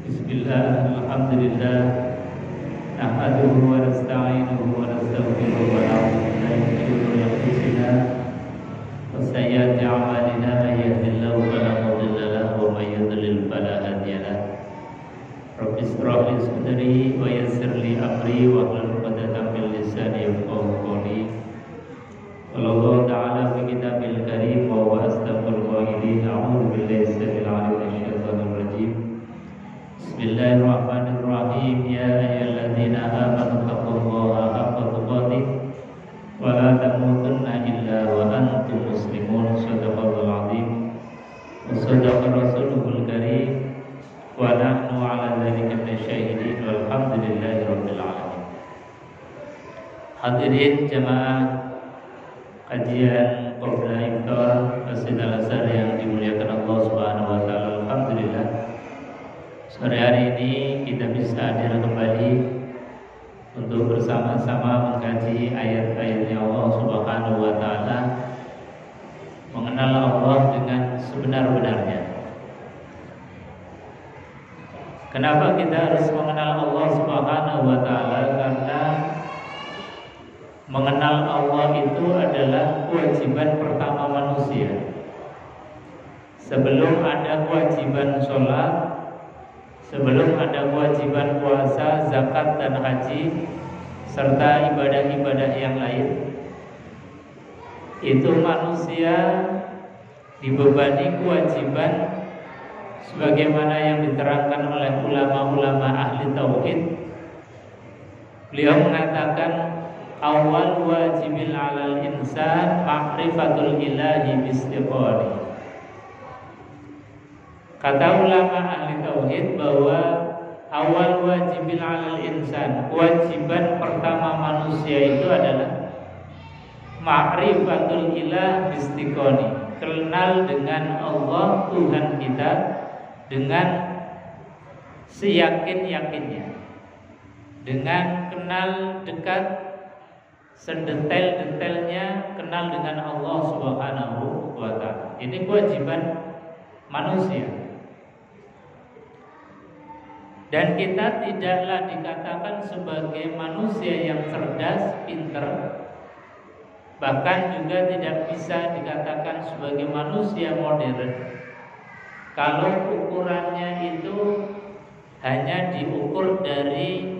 Bismillah, alhamdulillah, nahmaduhu wa nasta'inuhu wa nastaghfiruhu wa na'udzu billahi min shururi anfusina wa sayyiati a'malina, may yahdihillahu fala mudilla lahu wa may yudlil fala hadiya lahu. Rabbi ishrah li sadri wa yassir li amri wahlul 'uqdatam min lisani yafqahu qawli. Wallahu ta'ala fi kitabil karim wa huwa asdaqul qailin. A'udzu billahi samil 'alim minasyaitonir rajim. Bismillahirrahmanirrahim. Ya ayyuhalladzina amanu taqullaha haqqa tuqatih wa la tamutunna illa wa antum muslimun. Shadaqallahul 'azim wa shadaqa rasuluhul karim wa nahnu 'ala dzalika minasyahidin walhamdulillahi rabbil alamin. Hadirin jamaah kajian Qabla Iftar Masjid Al-Azhar yang dimuliakan Allah Subhanahu wa taala. Alhamdulillah, sore hari ini kita bisa hadir kembali untuk bersama-sama mengkaji ayat-ayatnya Allah Subhanahu wa taala, mengenal Allah dengan sebenar-benarnya. Kenapa kita harus mengenal Allah Subhanahu wa taala? Karena mengenal Allah itu adalah kewajiban pertama manusia. Sebelum ada kewajiban sholat, sebelum ada kewajiban puasa, zakat dan haji, serta ibadah-ibadah yang lain, itu manusia dibebani kewajiban sebagaimana yang diterangkan oleh ulama-ulama ahli tauhid. Beliau mengatakan, awal wajibil 'alal insan ma'rifatul ilahi bistiqoni. Kata ulama ahli tauhid bahwa awal wajibil 'alal insan, kewajiban pertama manusia itu adalah ma'rifatul ilah bistiqoni, kenal dengan Allah Tuhan kita dengan seyakin-yakinnya, dengan kenal dekat, sedetail-detailnya kenal dengan Allah Subhanahu wa ta'ala. Ini kewajiban manusia. Dan kita tidaklah dikatakan sebagai manusia yang cerdas, pinter, bahkan juga tidak bisa dikatakan sebagai manusia modern kalau ukurannya itu hanya diukur dari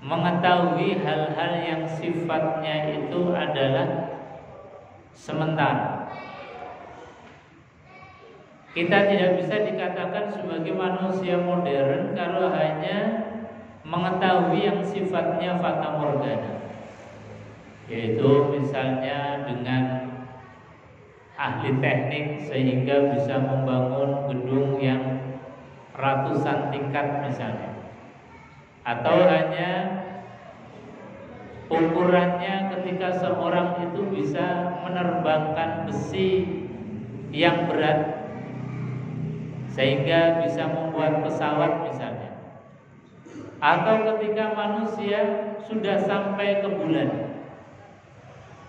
mengetahui hal-hal yang sifatnya itu adalah sementara. Kita tidak bisa dikatakan sebagai manusia modern kalau hanya mengetahui yang sifatnya fata morgana, yaitu misalnya dengan ahli teknik sehingga bisa membangun gedung yang ratusan tingkat misalnya, atau hanya ukurannya ketika seorang itu bisa menerbangkan besi yang berat sehingga bisa membuat pesawat misalnya, atau ketika manusia sudah sampai ke bulan,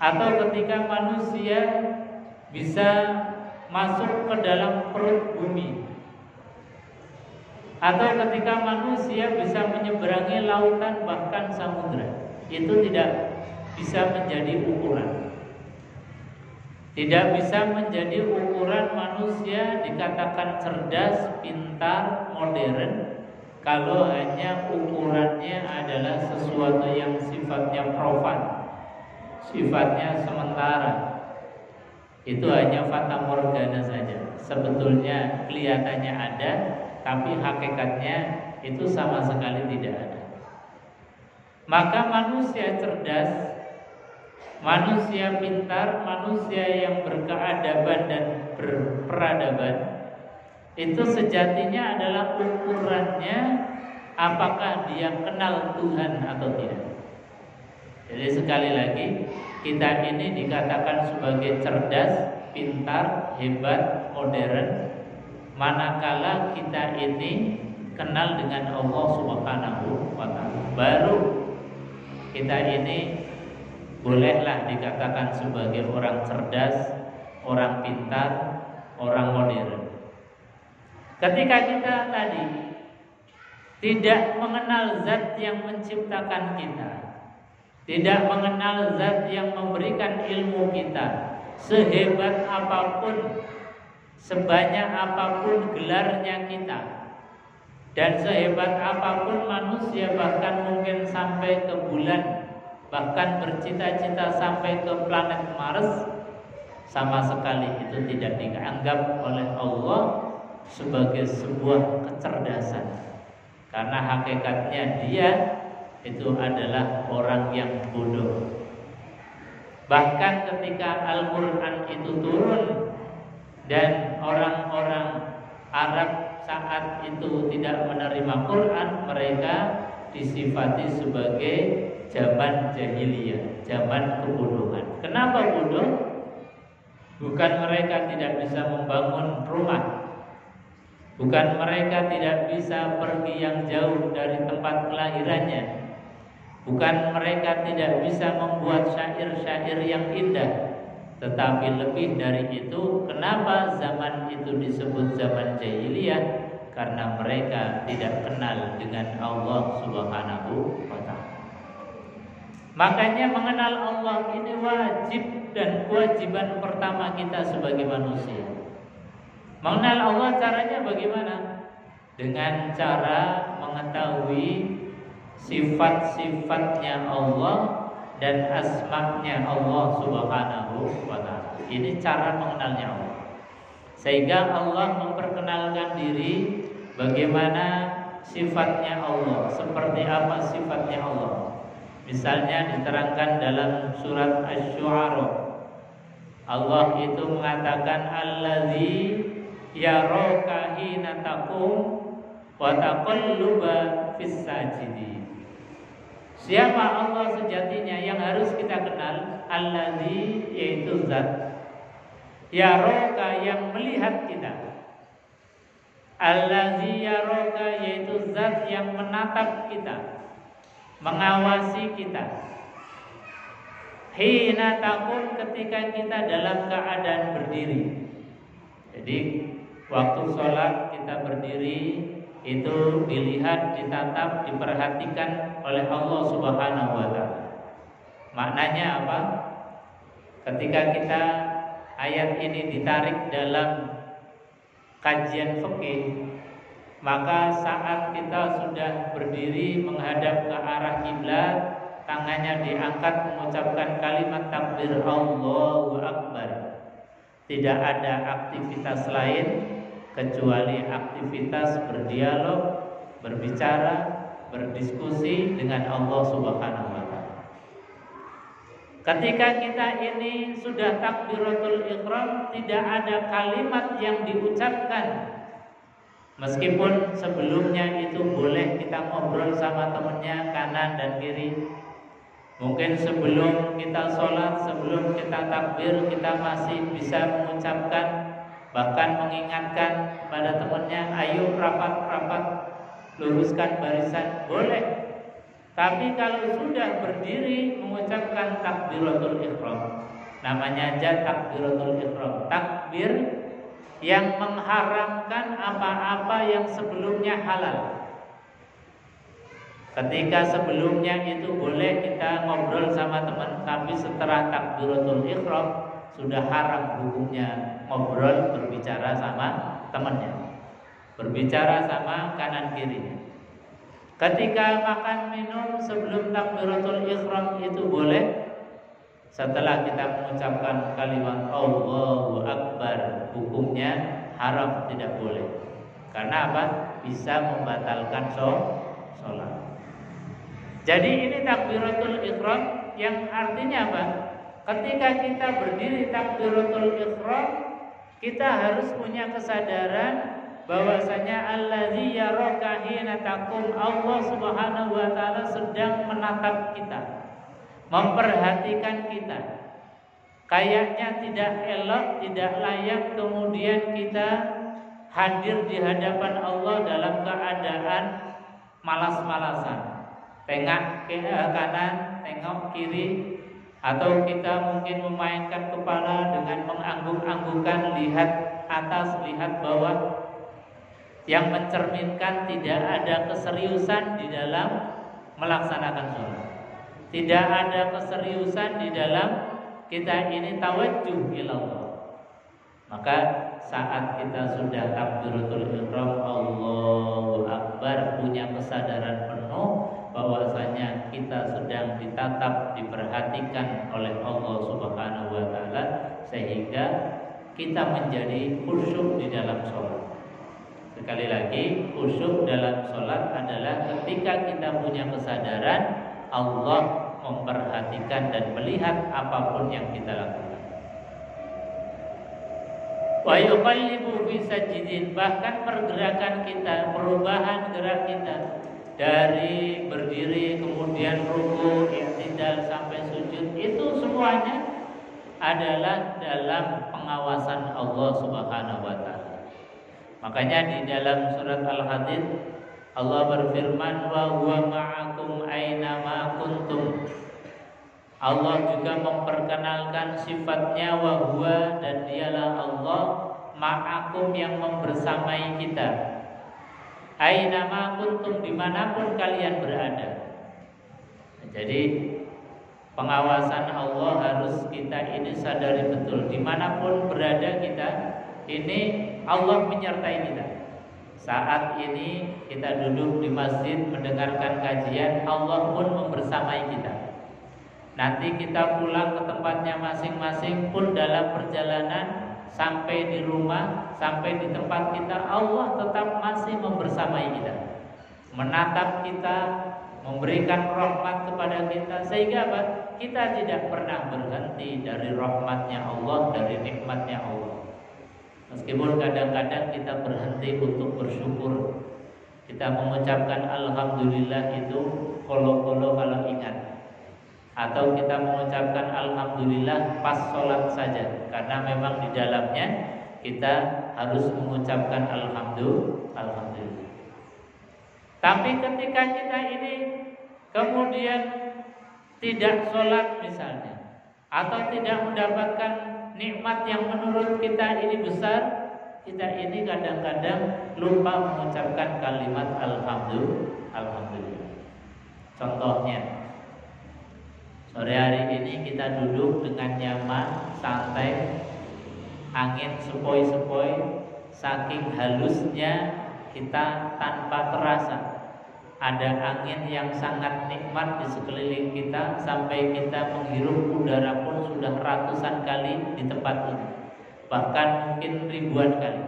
atau ketika manusia bisa masuk ke dalam perut bumi, atau ketika manusia bisa menyeberangi lautan bahkan samudra. Itu tidak bisa menjadi ukuran. Tidak bisa menjadi ukuran manusia dikatakan cerdas, pintar, modern kalau hanya ukurannya adalah sesuatu yang sifatnya profan, sifatnya sementara. Itu hanya fata morgana saja. Sebetulnya kelihatannya ada, tapi hakikatnya itu sama sekali tidak ada. Maka manusia cerdas, manusia pintar, manusia yang berkeadaban dan berperadaban, itu sejatinya adalah ukurannya apakah dia kenal Tuhan atau tidak. Jadi sekali lagi, kita ini dikatakan sebagai cerdas, pintar, hebat, modern manakala kita ini kenal dengan Allah Subhanahu wa ta'ala. Baru kita ini bolehlah dikatakan sebagai orang cerdas, orang pintar, orang modern. Ketika kita tadi tidak mengenal zat yang menciptakan kita, tidak mengenal zat yang memberikan ilmu kita, sehebat apapun, sebanyak apapun gelarnya kita, dan sehebat apapun manusia bahkan mungkin sampai ke bulan, bahkan bercita-cita sampai ke planet Mars, sama sekali itu tidak dianggap oleh Allah sebagai sebuah kecerdasan. Karena hakikatnya dia itu adalah orang yang bodoh. Bahkan ketika Al-Quran itu turun dan orang-orang Arab saat itu tidak menerima Quran, mereka disifati sebagai zaman jahiliyah, zaman kebodohan. Kenapa bodoh? Bukan mereka tidak bisa membangun rumah, bukan mereka tidak bisa pergi yang jauh dari tempat kelahirannya, bukan mereka tidak bisa membuat syair-syair yang indah, tetapi lebih dari itu, kenapa zaman itu disebut zaman jahiliyah? Karena mereka tidak kenal dengan Allah Subhanahu wa ta'ala. Makanya mengenal Allah ini wajib dan kewajiban pertama kita sebagai manusia. Mengenal Allah caranya bagaimana? Dengan cara mengetahui sifat-sifatnya Allah dan asma-Nya Allah Subhanahu wa ta'ala. Ini cara mengenalnya Allah. Sehingga Allah memperkenalkan diri bagaimana sifatnya Allah, seperti apa sifatnya Allah. Misalnya diterangkan dalam surat Asy-Syu'ara. Allah itu mengatakan allazi yaraka hina taqum wa taqalluba fis sajidin. Siapa Allah sejatinya yang harus kita kenal? Allazi, yaitu zat. Yaraka, yang melihat kita. Allazi yaraka, yaitu zat yang menatap kita, mengawasi kita. Hina taqum, ketika kita dalam keadaan berdiri. Jadi waktu sholat kita berdiri, itu dilihat, ditatap, diperhatikan oleh Allah Subhanahu wa ta'ala. Maknanya apa? Ketika kita ayat ini ditarik dalam kajian fikih, maka saat kita sudah berdiri menghadap ke arah kiblat, tangannya diangkat mengucapkan kalimat takbir Allahu Akbar. Tidak ada aktivitas lain kecuali aktivitas berdialog, berbicara, berdiskusi dengan Allah Subhanahu wa ta'ala. Ketika kita ini sudah takbiratul ihram, tidak ada kalimat yang diucapkan. Meskipun sebelumnya itu boleh kita ngobrol sama temannya kanan dan kiri. Mungkin sebelum kita sholat, sebelum kita takbir, kita masih bisa mengucapkan, bahkan mengingatkan kepada temannya, ayo rapat-rapat, luruskan barisan, boleh. Tapi kalau sudah berdiri mengucapkan takbiratul ihram, namanya aja takbiratul ihram, takbir yang mengharamkan apa-apa yang sebelumnya halal. Ketika sebelumnya itu boleh kita ngobrol sama teman, tapi setelah takbiratul ihram sudah haram hukumnya ngobrol, berbicara sama temannya, berbicara sama kanan kirinya. Ketika makan minum sebelum takbiratul ihram itu boleh. Setelah kita mengucapkan kalimat Allahu Akbar, hukumnya haram, tidak boleh. Karena apa? Bisa membatalkan sholat. Jadi ini takbiratul ihram yang artinya apa? Ketika kita berdiri takbiratul ihram, kita harus punya kesadaran bahwasanya allazi yaraka hina taqum, Allah Subhanahu wa ta'ala sedang menatap kita, memperhatikan kita. Kayaknya tidak elok, tidak layak kemudian kita hadir di hadapan Allah dalam keadaan malas-malasan, tengok ke kanan, tengok kiri, atau kita mungkin memainkan kepala dengan mengangguk-anggukkan, lihat atas, lihat bawah. yang mencerminkan tidak ada keseriusan di dalam melaksanakan sholat, tidak ada keseriusan di dalam kita ini tawajjuh ilallah. Maka saat kita sudah takbiratul ihram, Allahu Akbar, punya kesadaran penuh bahwasanya kita sedang ditatap, diperhatikan oleh Allah Subhanahu wa taala, sehingga kita menjadi khusyuk di dalam sholat. Sekali lagi, khusyuk dalam sholat adalah ketika kita punya kesadaran Allah memperhatikan dan melihat apapun yang kita lakukan. Wa yuqallibu fi sajidin, bahkan pergerakan kita, perubahan gerak kita dari berdiri kemudian ruku, i'tidal sampai sujud, itu semuanya adalah dalam pengawasan Allah Subhanahu wa taala. Makanya di dalam surat Al-Hadid Allah berfirman, wa huwa ma'akum aina ma kuntum. Allah juga memperkenalkan sifatnya wa huwa, dan dialah Allah ma'akum yang membersamai kita. Aina ma kuntum, dimanapun kalian berada. Jadi pengawasan Allah harus kita ini sadari betul. Dimanapun berada kita, ini Allah menyertai kita. Saat ini kita duduk di masjid mendengarkan kajian, Allah pun membersamai kita. Nanti kita pulang ke tempatnya masing-masing pun dalam perjalanan sampai di rumah, sampai di tempat kita, Allah tetap masih membersamai kita, menatap kita, memberikan rahmat kepada kita, sehingga apa? Kita tidak pernah berhenti dari rahmatnya Allah, dari nikmatnya Allah. Meskipun kadang-kadang kita berhenti untuk bersyukur, kita mengucapkan alhamdulillah itu kalau ingat, atau kita mengucapkan alhamdulillah pas sholat saja, karena memang di dalamnya kita harus mengucapkan alhamdulillah. Tapi ketika kita ini kemudian tidak sholat misalnya, atau tidak mendapatkan nikmat yang menurut kita ini besar, kita ini kadang-kadang lupa mengucapkan kalimat alhamdulillah. Contohnya, sore hari ini kita duduk dengan nyaman, santai, angin sepoi-sepoi, saking halusnya kita tanpa terasa. Ada angin yang sangat nikmat di sekeliling kita, sampai kita menghirup udara pun sudah ratusan kali di tempat ini, bahkan mungkin ribuan kali.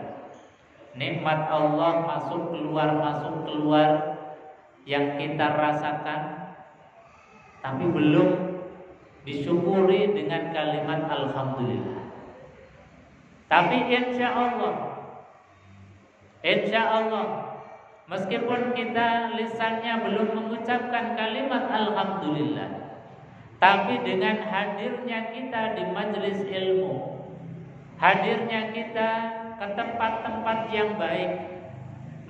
Nikmat Allah masuk keluar yang kita rasakan, tapi belum disyukuri dengan kalimat alhamdulillah. Tapi insya Allah, meskipun kita lisannya belum mengucapkan kalimat alhamdulillah, tapi dengan hadirnya kita di majelis ilmu, hadirnya kita ke tempat-tempat yang baik,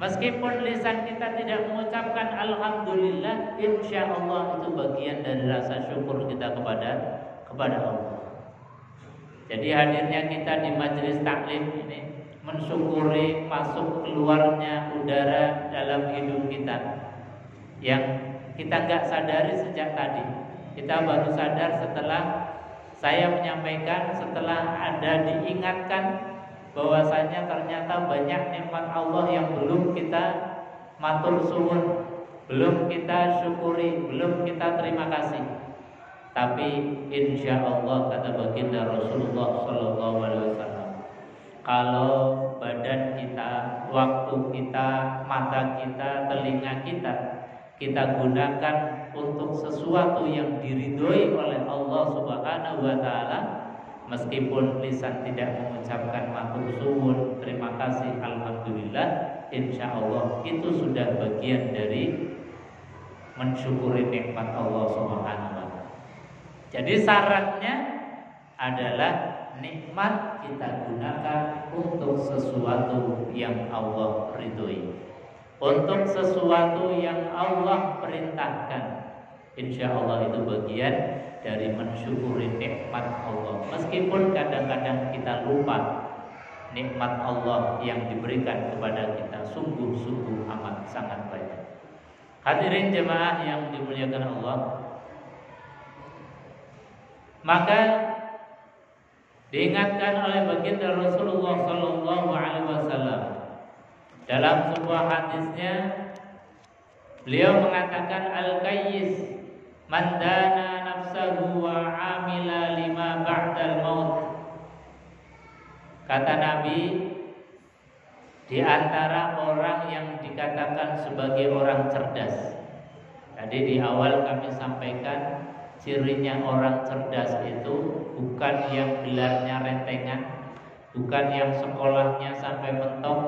meskipun lisan kita tidak mengucapkan alhamdulillah, insya Allah itu bagian dari rasa syukur kita kepada Allah. Jadi hadirnya kita di majelis taklim ini mensyukuri masuk keluarnya udara dalam hidup kita yang kita nggak sadari sejak tadi. Kita baru sadar setelah saya menyampaikan, setelah ada diingatkan bahwasanya ternyata banyak nikmat Allah yang belum kita matur suwun, belum kita syukuri, belum kita terima kasih. Tapi insya Allah, kata baginda Rasulullah SAW, kalau badan kita, waktu kita, mata kita, telinga kita gunakan untuk sesuatu yang diridhoi oleh Allah Subhanahu wa taala, meskipun lisan tidak mengucapkan matur suwun, terima kasih, alhamdulillah, insya Allah itu sudah bagian dari mensyukuri nikmat Allah Subhanahu wa taala. Jadi syaratnya adalah nikmat kita gunakan untuk sesuatu yang Allah ridhoi, untuk sesuatu yang Allah perintahkan. Insya Allah itu bagian dari mensyukuri nikmat Allah. Meskipun kadang-kadang kita lupa, nikmat Allah yang diberikan kepada kita sungguh-sungguh amat sangat banyak. Hadirin jemaah yang dimuliakan Allah, maka diingatkan oleh baginda Rasulullah sallallahu alaihi wasallam dalam sebuah hadisnya, beliau mengatakan al-qayyis man dana nafsahu wa amila lima ba'dal maut. Kata Nabi, di antara orang yang dikatakan sebagai orang cerdas. Tadi di awal kami sampaikan cirinya orang cerdas itu bukan yang gelarnya rentengan, bukan yang sekolahnya sampai mentok,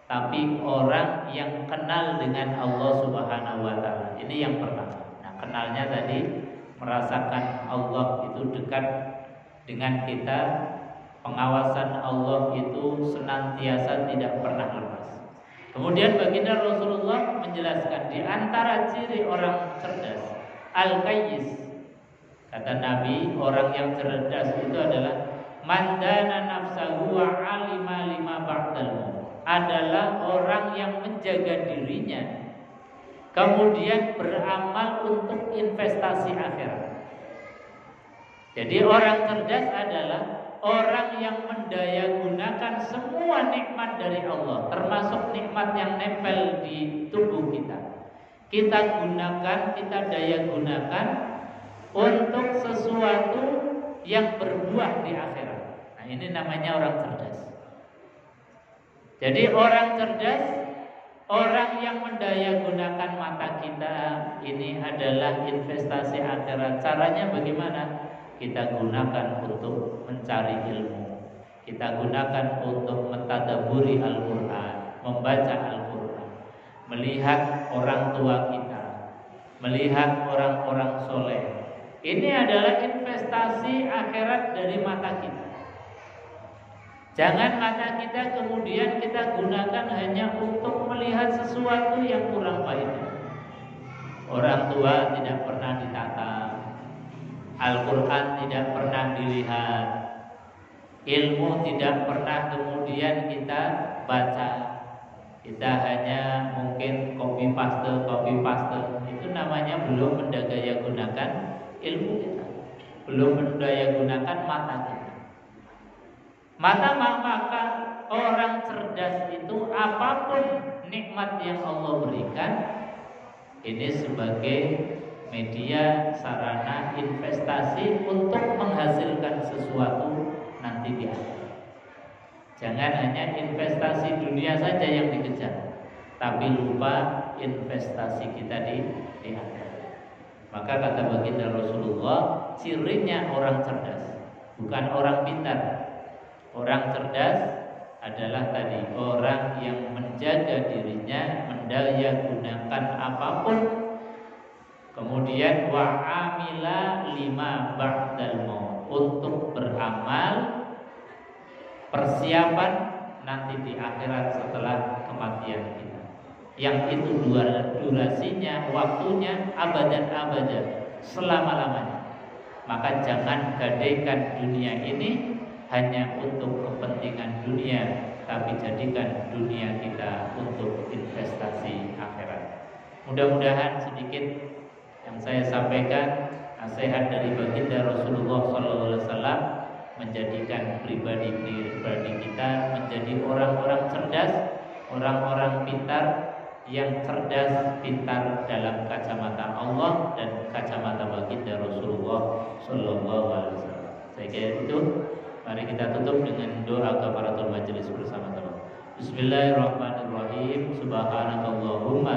tapi orang yang kenal dengan Allah Subhanahu wa taala. Ini yang pertama. Nah, kenalnya tadi merasakan Allah itu dekat dengan kita, pengawasan Allah itu senantiasa tidak pernah lepas. Kemudian baginda Rasulullah menjelaskan di antara ciri orang cerdas, al-qayyis. Kata Nabi, orang yang cerdas itu adalah mandana nafsahu wa alima lima ba'dal maut. Adalah orang yang menjaga dirinya, kemudian beramal untuk investasi akhirat. Jadi orang cerdas adalah orang yang mendayagunakan semua nikmat dari Allah, termasuk nikmat yang nempel di tubuh kita. Kita gunakan, kita daya gunakan untuk sesuatu yang berbuah di akhirat. Nah, ini namanya orang cerdas. Jadi orang cerdas, orang yang mendayagunakan mata kita, ini adalah investasi akhirat. Caranya bagaimana? Kita gunakan untuk mencari ilmu, kita gunakan untuk mentadaburi Al-Quran, membaca Al-Quran, melihat orang tua kita, melihat orang-orang soleh. Ini adalah investasi akhirat dari mata kita. Jangan mata kita kemudian kita gunakan hanya untuk melihat sesuatu yang kurang faedah. Orang tua tidak pernah ditata, Al-Quran tidak pernah dilihat, ilmu tidak pernah kemudian kita baca. Kita hanya mungkin copy paste. Itu namanya belum mendaya gunakan ilmu kita, belum mendaya gunakan mata kita. Maka orang cerdas itu apapun nikmat yang Allah berikan, ini sebagai media sarana investasi untuk menghasilkan sesuatu nanti di akhirat. Jangan hanya investasi dunia saja yang dikejar, tapi lupa investasi kita di akhirat. Maka kata baginda Rasulullah, cirinya orang cerdas, bukan orang pintar. Orang cerdas adalah tadi orang yang menjaga dirinya, mendaya gunakan apapun. Kemudian wa amila lima ba'dal maut, untuk beramal persiapan nanti di akhirat setelah kematian kita. Yang itu durasinya, waktunya abadan selama-lamanya. Maka jangan gadaikan dunia ini hanya untuk kepentingan dunia, tapi jadikan dunia kita untuk investasi akhirat. Mudah-mudahan sedikit yang saya sampaikan nasihat dari baginda Rasulullah SAW menjadikan pribadi kita menjadi orang-orang cerdas, orang-orang pintar, yang cerdas pintar dalam kacamata Allah dan kacamata baginda Rasulullah SAW. Saya kira itu. Mari kita tutup dengan doa kafaratul majelis bersama-sama. Bismillahirrahmanirrahim. Subhanakallahumma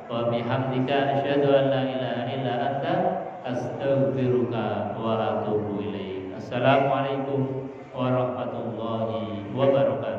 wa bihamdika asyhadu an la ilaha illa anta astaghfiruka wa atubu ilaik. Assalamualaikum warahmatullahi wabarakatuh.